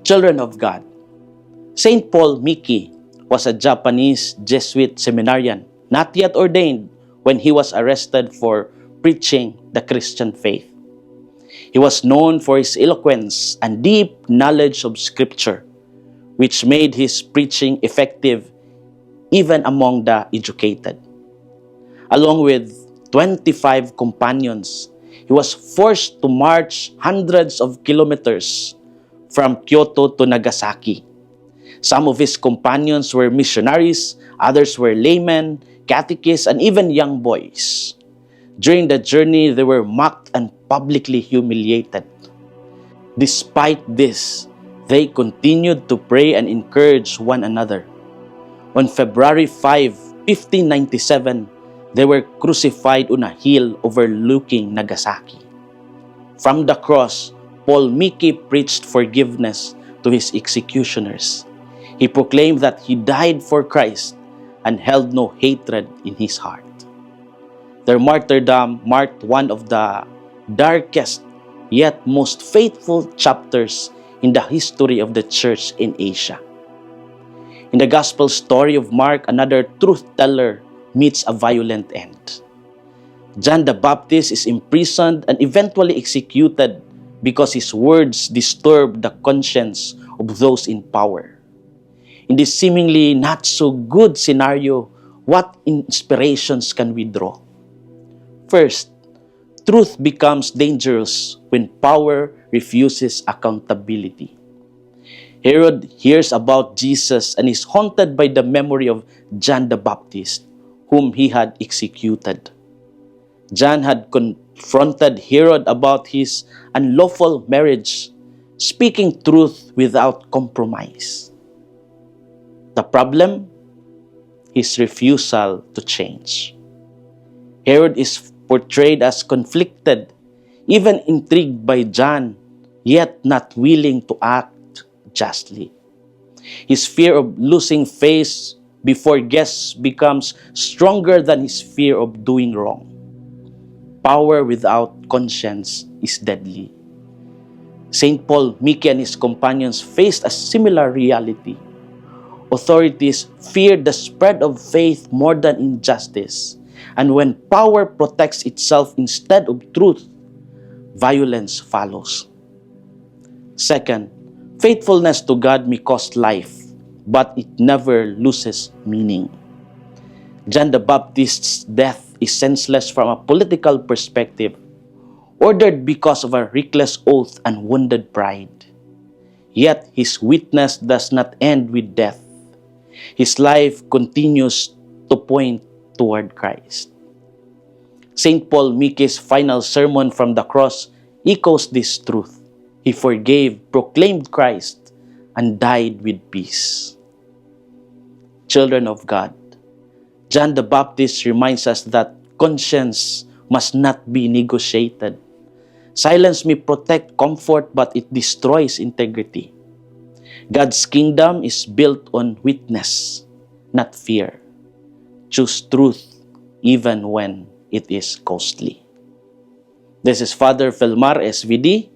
Children of God, Saint Paul Miki was a Japanese Jesuit seminarian, not yet ordained when he was arrested for preaching the Christian faith. He was known for his eloquence and deep knowledge of Scripture, which made his preaching effective even among the educated. Along with 25 companions, he was forced to march hundreds of kilometers from Kyoto to Nagasaki. Some of his companions were missionaries, others were laymen, catechists, and even young boys. During the journey, they were mocked and publicly humiliated. Despite this, they continued to pray and encourage one another. On February 5, 1597, they were crucified on a hill overlooking Nagasaki. From the cross, Paul Miki preached forgiveness to his executioners. He proclaimed that he died for Christ and held no hatred in his heart. Their martyrdom marked one of the darkest yet most faithful chapters in the history of the church in Asia. In the gospel story of Mark, another truth teller meets a violent end. John the Baptist is imprisoned and eventually executed because his words disturbed the conscience of those in power. In this seemingly not so good scenario, what inspirations can we draw? First, truth becomes dangerous when power refuses accountability. Herod hears about Jesus and is haunted by the memory of John the Baptist, whom he had executed. John had confronted Herod about his unlawful marriage, speaking truth without compromise. The problem? His refusal to change. Herod is portrayed as conflicted, even intrigued by John, yet not willing to act justly. His fear of losing face before guests becomes stronger than his fear of doing wrong. Power without conscience is deadly. Saint Paul Miki and his companions faced a similar reality. Authorities feared the spread of faith more than injustice, and when power protects itself instead of truth, violence follows. Second, faithfulness to God may cost life, but it never loses meaning. John the Baptist's death is senseless from a political perspective, ordered because of a reckless oath and wounded pride. Yet his witness does not end with death. His life continues to point toward Christ. Saint Paul Miki's final sermon from the cross echoes this truth. He forgave, proclaimed Christ, and died with peace. Children of God, John the Baptist reminds us that conscience must not be negotiated. Silence may protect comfort, but it destroys integrity. God's kingdom is built on witness, not fear. Choose truth even when it is costly. This is Father Felmar SVD,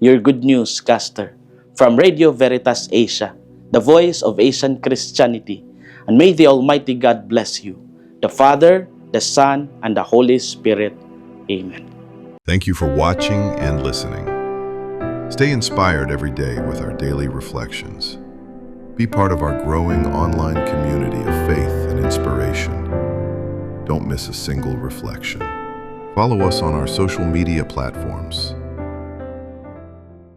your Good News caster from Radio Veritas Asia, the voice of Asian Christianity. And may the Almighty God bless you, the Father, the Son, and the Holy Spirit. Amen. Thank you for watching and listening. Stay inspired every day with our daily reflections. Be part of our growing online community of faith and inspiration. Don't miss a single reflection. Follow us on our social media platforms